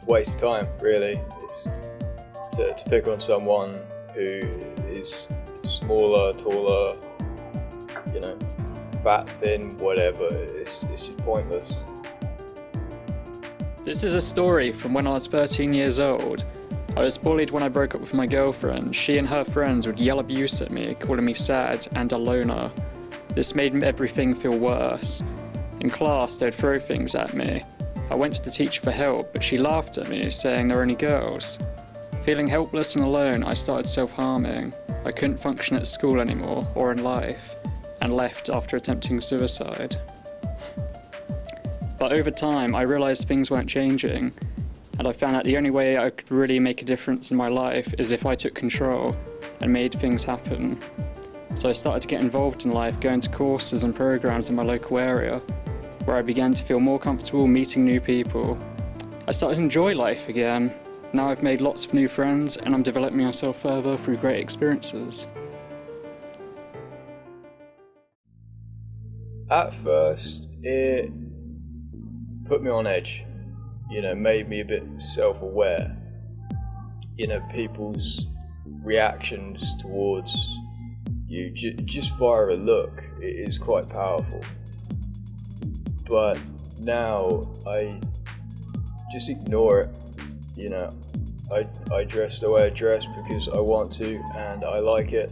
waste of time, really. It's to pick on someone who is smaller, taller, fat, thin, whatever. It's just pointless. This is a story from when I was 13 years old. I was bullied when I broke up with my girlfriend. She and her friends would yell abuse at me, calling me sad and a loner. This made everything feel worse. In class, they'd throw things at me. I went to the teacher for help, but she laughed at me, saying they're only girls. Feeling helpless and alone, I started self-harming. I couldn't function at school anymore, or in life, and left after attempting suicide. But over time, I realised things weren't changing, and I found out the only way I could really make a difference in my life is if I took control and made things happen. So I started to get involved in life, going to courses and programs in my local area, where I began to feel more comfortable meeting new people. I started to enjoy life again. Now I've made lots of new friends, and I'm developing myself further through great experiences. At first, it put me on edge, made me a bit self-aware. People's reactions towards you, just via a look, it is quite powerful. But now I just ignore it. I dress the way I dress because I want to and I like it.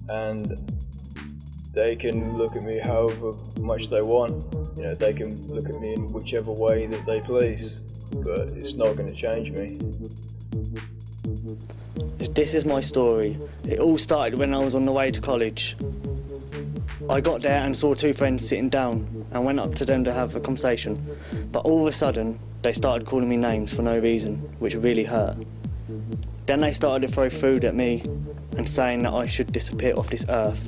And they can look at me however much they want. They can look at me in whichever way that they please, but it's not going to change me. This is my story. It all started when I was on the way to college. I got there and saw two friends sitting down and went up to them to have a conversation. But all of a sudden, they started calling me names for no reason, which really hurt. Then they started to throw food at me and saying that I should disappear off this earth.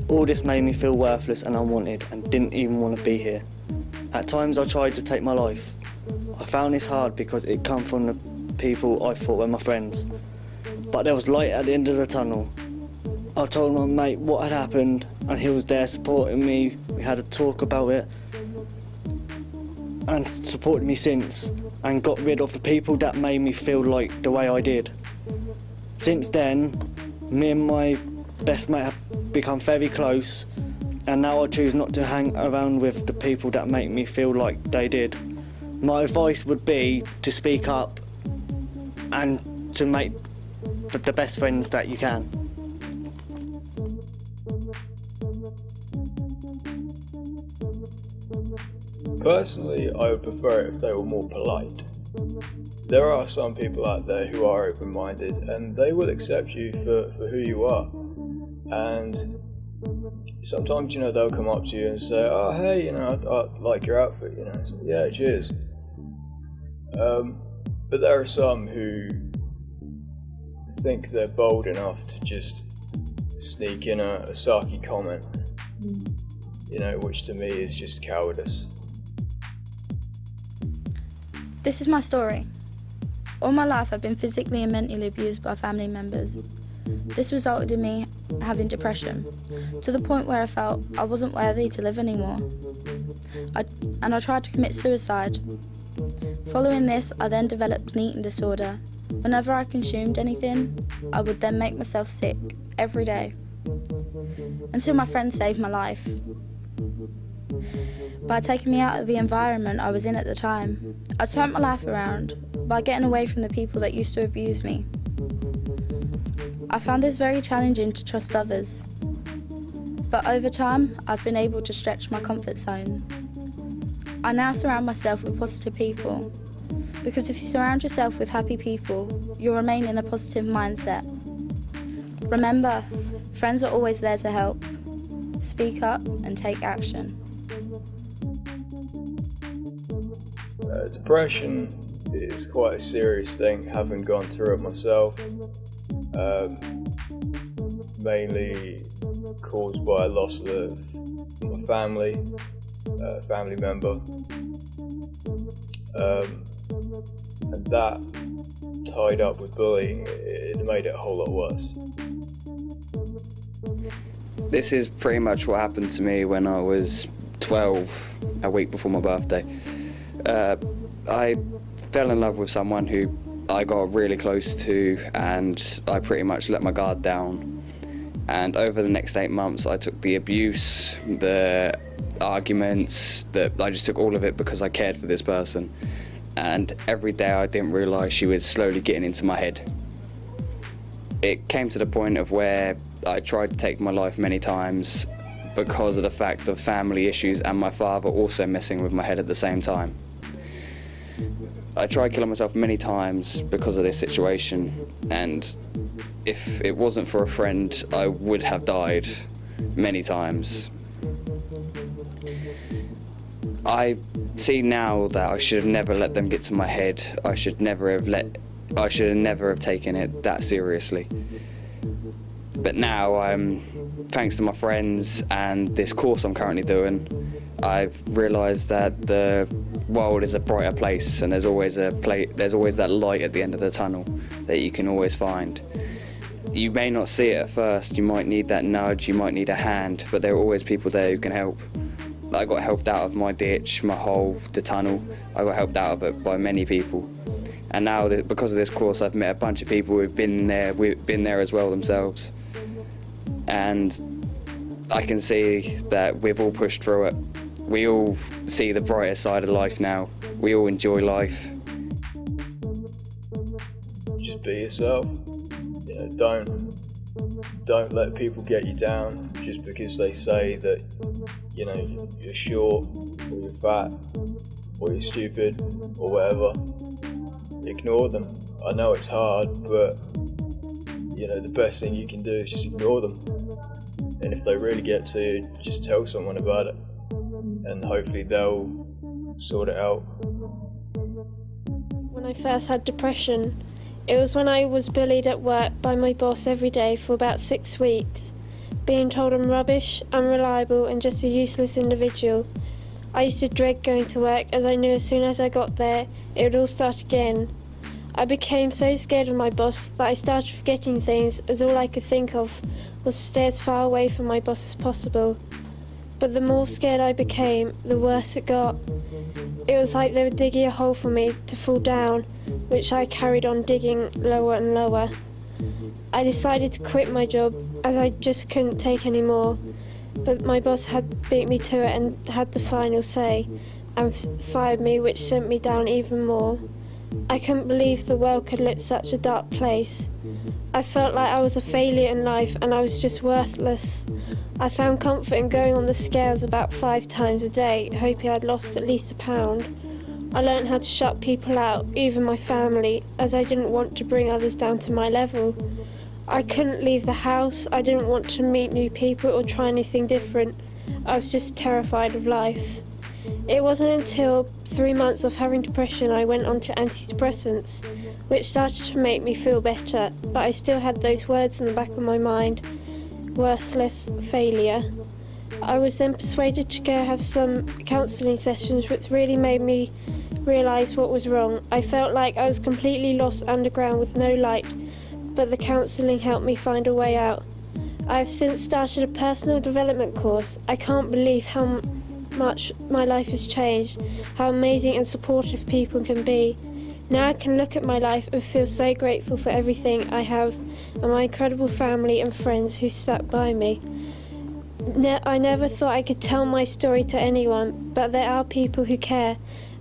All this made me feel worthless and unwanted and didn't even want to be here. At times I tried to take my life. I found this hard because it come from the people I thought were my friends. But there was light at the end of the tunnel. I told my mate what had happened and he was there supporting me. We had a talk about it and supported me since and got rid of the people that made me feel like the way I did. Since then, me and my best mate have become very close, and now I choose not to hang around with the people that make me feel like they did. My advice would be to speak up and to make the best friends that you can. Personally, I would prefer it if they were more polite. There are some people out there who are open-minded and they will accept you for who you are. And sometimes, they'll come up to you and say, oh, hey, I like your outfit, So, yeah, cheers. But there are some who think they're bold enough to just sneak in a sarky comment, which to me is just cowardice. This is my story. All my life I've been physically and mentally abused by family members. This resulted in me having depression, to the point where I felt I wasn't worthy to live anymore. I tried to commit suicide. Following this, I then developed an eating disorder. Whenever I consumed anything, I would then make myself sick every day, until my friend saved my life by taking me out of the environment I was in at the time. I turned my life around by getting away from the people that used to abuse me. I found this very challenging to trust others, but over time I've been able to stretch my comfort zone. I now surround myself with positive people, because if you surround yourself with happy people, you'll remain in a positive mindset. Remember, friends are always there to help. Speak up and take action. Depression is quite a serious thing, having gone through it myself. Mainly caused by a loss of my family member. And that, tied up with bullying, it made it a whole lot worse. This is pretty much what happened to me when I was 12, a week before my birthday. I fell in love with someone who I got really close to, and I pretty much let my guard down. And over the next 8 months, I took the abuse, the arguments, I just took all of it because I cared for this person. And every day I didn't realise she was slowly getting into my head. It came to the point of where I tried to take my life many times because of the fact of family issues and my father also messing with my head at the same time. I tried killing myself many times because of this situation, and if it wasn't for a friend, I would have died many times. I see now that I should have never let them get to my head. I should never have taken it that seriously. But now, thanks to my friends and this course I'm currently doing, I've realised that the world is a brighter place, and there's always that light at the end of the tunnel that you can always find. You may not see it at first, you might need that nudge, you might need a hand, but there are always people there who can help. I got helped out of my ditch, my hole, the tunnel. I got helped out of it by many people. And now, because of this course, I've met a bunch of people who've been there as well themselves. And I can see that we've all pushed through it. We all see the brighter side of life now. We all enjoy life. Just be yourself. You know, don't let people get you down just because they say that, you know, you're short, or you're fat, or you're stupid, or whatever. Ignore them. I know it's hard, but you know, the best thing you can do is just ignore them. And if they really get to you, just tell someone about it, and hopefully they'll sort it out. When I first had depression, it was when I was bullied at work by my boss every day for about 6 weeks, being told I'm rubbish, unreliable, and just a useless individual. I used to dread going to work, as I knew as soon as I got there, it would all start again. I became so scared of my boss that I started forgetting things, as all I could think of was to stay as far away from my boss as possible. But the more scared I became, the worse it got. It was like they were digging a hole for me to fall down, which I carried on digging lower and lower. I decided to quit my job, as I just couldn't take any more. But my boss had beat me to it and had the final say, and fired me, which sent me down even more. I couldn't believe the world could look such a dark place. I felt like I was a failure in life and I was just worthless. I found comfort in going on the scales about 5 times a day, hoping I'd lost at least £1. I learned how to shut people out, even my family, as I didn't want to bring others down to my level. I couldn't leave the house, I didn't want to meet new people or try anything different. I was just terrified of life. It wasn't until 3 months of having depression I went on to antidepressants, which started to make me feel better, but I still had those words in the back of my mind: worthless, failure. I was then persuaded to go have some counselling sessions, which really made me realise what was wrong. I felt like I was completely lost underground with no light, but the counselling helped me find a way out. I have since started a personal development course. I can't believe how much my life has changed, how amazing and supportive people can be. Now I can look at my life and feel so grateful for everything I have and my incredible family and friends who stuck by me. I never thought I could tell my story to anyone, but there are people who care,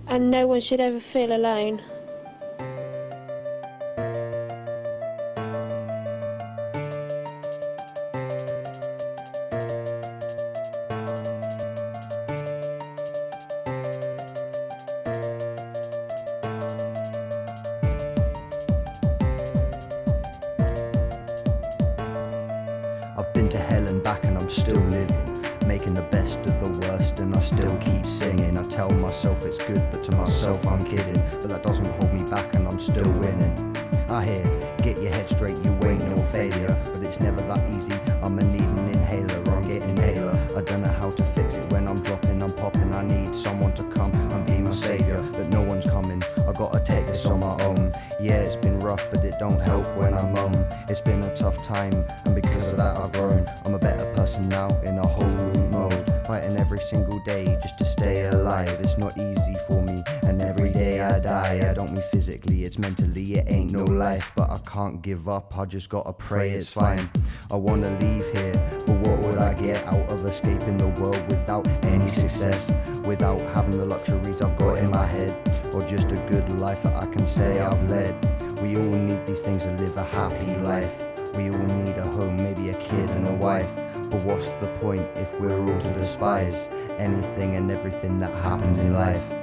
and no one should ever feel alone. I've been to hell and back and I'm still living, making the best of the worst, and I still keep singing. I tell myself it's good, but to myself I'm kidding. But that doesn't hold me back and I'm still winning. I hear, get your head straight, you ain't no failure. But it's never that easy, I'ma need an inhaler, I'm getting paler. I don't know how to fix it when I'm dropping, I'm popping. I need someone to come and be my saviour, but no one's coming, I gotta take this on my own. Yeah, it's been rough, but it don't help when I moan. It's been a tough time, and because of that I've grown. I'm a better person now, in a whole new mode. fighting every single day just to stay alive. It's not easy for me, and every day I die. I don't mean physically, it's mentally, it ain't no life. But I can't give up, I just gotta pray it's fine. I wanna leave here, but what would I get out of escaping the world without any success? Without having the luxuries I've got in my head, or just a good life that I can say I've led. We all need these things to live a happy life. We all need a home, maybe a kid and a wife. But what's the point if we're all to despise anything and everything that happens in life?